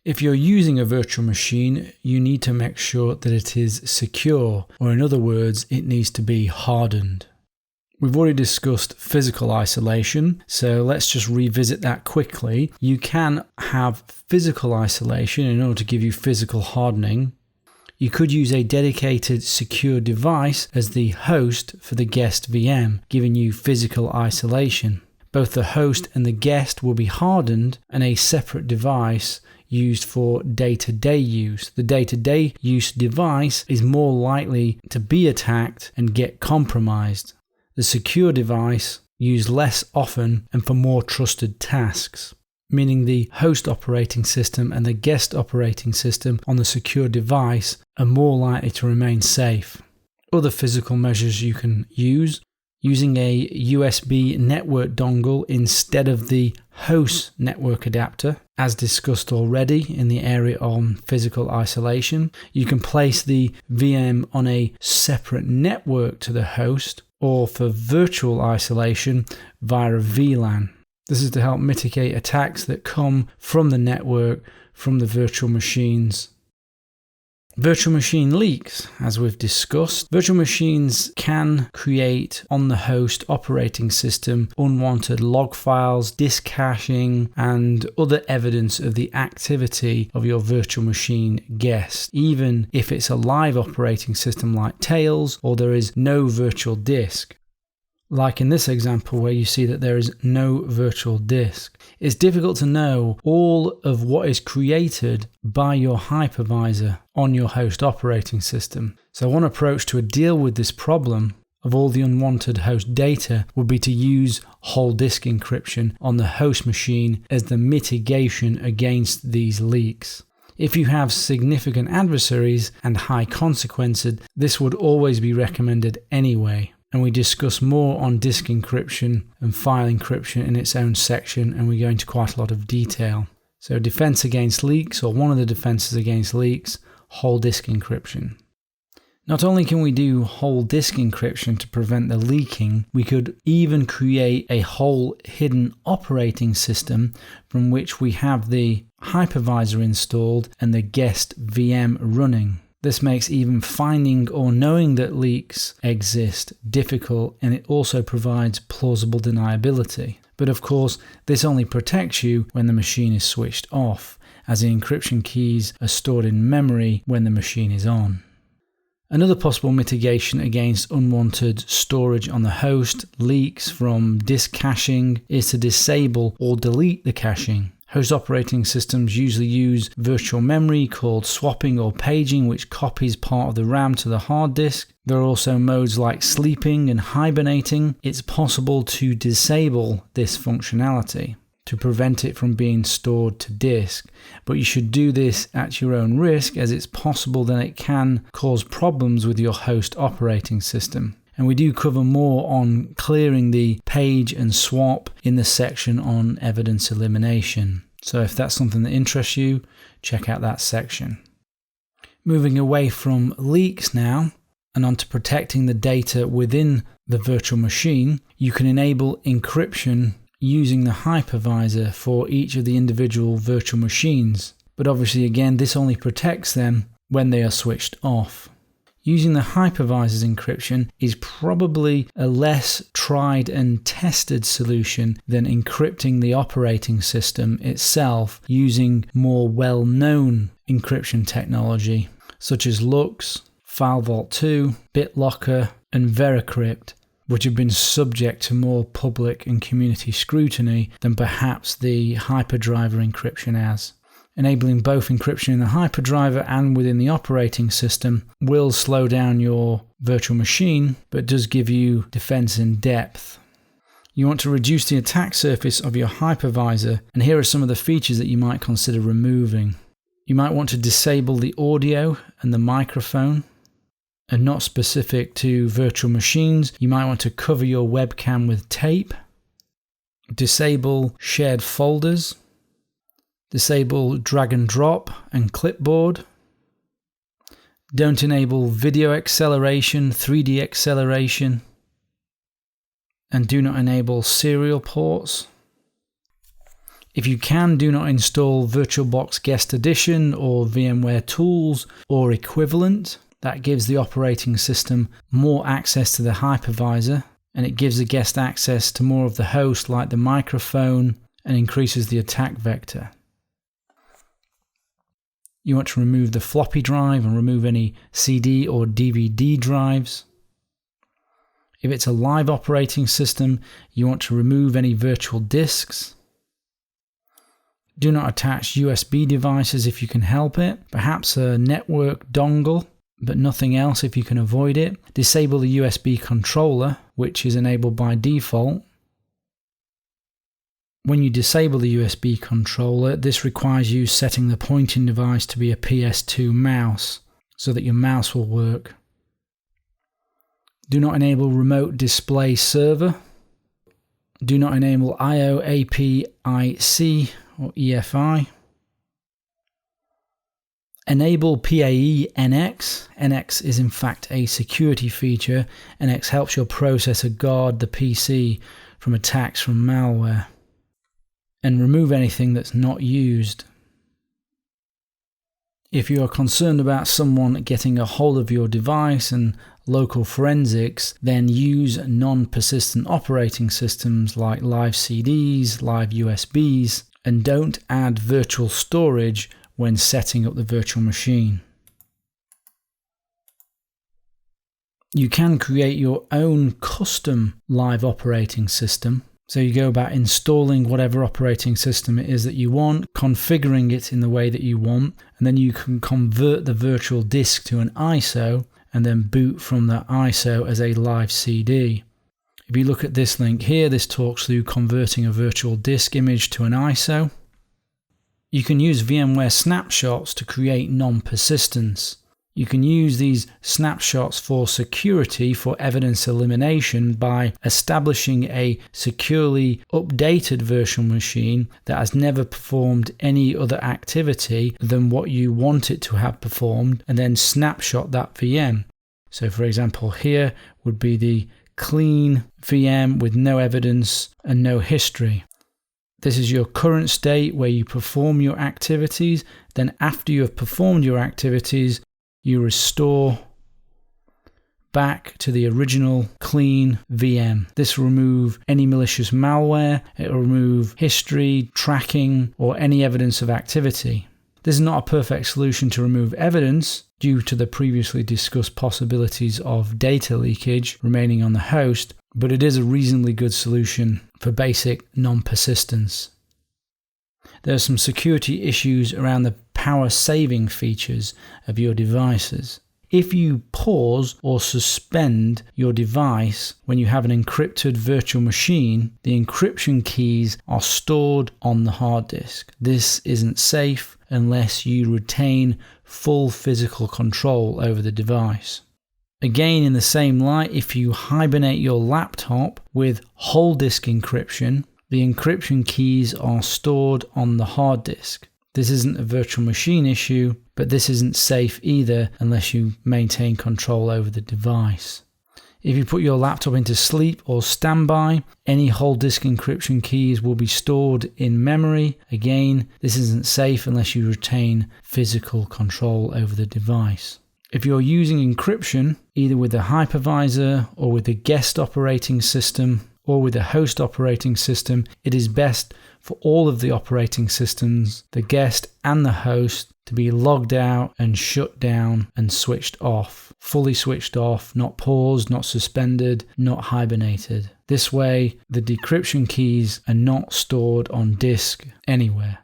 If you're using a virtual machine, you need to make sure that it is secure, or in other words, it needs to be hardened. We've already discussed physical isolation, so let's just revisit that quickly. You can have physical isolation in order to give you physical hardening. You could use a dedicated secure device as the host for the guest VM, giving you physical isolation. Both the host and the guest will be hardened, and a separate device used for day-to-day use. The day-to-day use device is more likely to be attacked and get compromised. The secure device used less often and for more trusted tasks, meaning the host operating system and the guest operating system on the secure device are more likely to remain safe. Other physical measures you can use: using a USB network dongle instead of the host network adapter, as discussed already in the area on physical isolation. You can place the VM on a separate network to the host, or for virtual isolation via a VLAN. This is to help mitigate attacks that come from the network, from the virtual machines. Virtual machine leaks, as we've discussed. Virtual machines can create on the host operating system unwanted log files, disk caching, and other evidence of the activity of your virtual machine guest, even if it's a live operating system like Tails or there is no virtual disk. Like in this example where you see that there is no virtual disk. It's difficult to know all of what is created by your hypervisor on your host operating system. So one approach to deal with this problem of all the unwanted host data would be to use whole disk encryption on the host machine as the mitigation against these leaks. If you have significant adversaries and high consequences, this would always be recommended anyway. And we discuss more on disk encryption and file encryption in its own section, and we go into quite a lot of detail. So defense against leaks, or one of the defenses against leaks, whole disk encryption. Not only can we do whole disk encryption to prevent the leaking, we could even create a whole hidden operating system from which we have the hypervisor installed and the guest VM running. This makes even finding or knowing that leaks exist difficult, and it also provides plausible deniability. But of course, this only protects you when the machine is switched off, as the encryption keys are stored in memory when the machine is on. Another possible mitigation against unwanted storage on the host, leaks from disk caching, is to disable or delete the caching. Host operating systems usually use virtual memory called swapping or paging, which copies part of the RAM to the hard disk. There are also modes like sleeping and hibernating. It's possible to disable this functionality to prevent it from being stored to disk, but you should do this at your own risk, as it's possible that it can cause problems with your host operating system. And we do cover more on clearing the page and swap in the section on evidence elimination. So if that's something that interests you, check out that section. Moving away from leaks now and onto protecting the data within the virtual machine, you can enable encryption using the hypervisor for each of the individual virtual machines. But obviously again, this only protects them when they are switched off. Using the hypervisor's encryption is probably a less tried and tested solution than encrypting the operating system itself using more well-known encryption technology such as LUKS, FileVault 2, BitLocker, and VeraCrypt, which have been subject to more public and community scrutiny than perhaps the hyperdriver encryption has. Enabling both encryption in the hyperdriver and within the operating system will slow down your virtual machine, but does give you defense in depth. You want to reduce the attack surface of your hypervisor, and here are some of the features that you might consider removing. You might want to disable the audio and the microphone, and not specific to virtual machines. You might want to cover your webcam with tape, disable shared folders, disable drag and drop and clipboard. Don't enable video acceleration, 3D acceleration, and do not enable serial ports. If you can, do not install VirtualBox Guest Edition or VMware Tools or equivalent. That gives the operating system more access to the hypervisor, and it gives the guest access to more of the host like the microphone and increases the attack vector. You want to remove the floppy drive and remove any CD or DVD drives. If it's a live operating system, you want to remove any virtual disks. Do not attach USB devices if you can help it, perhaps a network dongle, but nothing else if you can avoid it. Disable the USB controller, which is enabled by default. When you disable the USB controller, this requires you setting the pointing device to be a PS2 mouse so that your mouse will work. Do not enable Remote Display Server. Do not enable I/O API-C or EFI. Enable PAE NX. NX is in fact a security feature. NX helps your processor guard the PC from attacks from malware. And remove anything that's not used. If you are concerned about someone getting a hold of your device and local forensics, then use non-persistent operating systems like live CDs, live USBs, and don't add virtual storage when setting up the virtual machine. You can create your own custom live operating system. So you go about installing whatever operating system it is that you want, configuring it in the way that you want, and then you can convert the virtual disk to an ISO and then boot from that ISO as a live CD. If you look at this link here, this talks through converting a virtual disk image to an ISO. You can use VMware snapshots to create non-persistence. You can use these snapshots for security, for evidence elimination, by establishing a securely updated virtual machine that has never performed any other activity than what you want it to have performed, and then snapshot that VM. So for example, here would be the clean VM with no evidence and no history. This is your current state where you perform your activities. Then after you have performed your activities, you restore back to the original clean VM. This will remove any malicious malware, it will remove history, tracking, or any evidence of activity. This is not a perfect solution to remove evidence due to the previously discussed possibilities of data leakage remaining on the host, but it is a reasonably good solution for basic non-persistence. There are some security issues around the power saving features of your devices. If you pause or suspend your device when you have an encrypted virtual machine, the encryption keys are stored on the hard disk. This isn't safe unless you retain full physical control over the device. Again, in the same light, if you hibernate your laptop with whole disk encryption, the encryption keys are stored on the hard disk. This isn't a virtual machine issue, but this isn't safe either unless you maintain control over the device. If you put your laptop into sleep or standby, any whole disk encryption keys will be stored in memory. Again, this isn't safe unless you retain physical control over the device. If you're using encryption, either with the hypervisor or with the guest operating system or with the host operating system, it is best for all of the operating systems, the guest and the host, to be logged out and shut down and switched off. Fully switched off, not paused, not suspended, not hibernated. This way, the decryption keys are not stored on disk anywhere.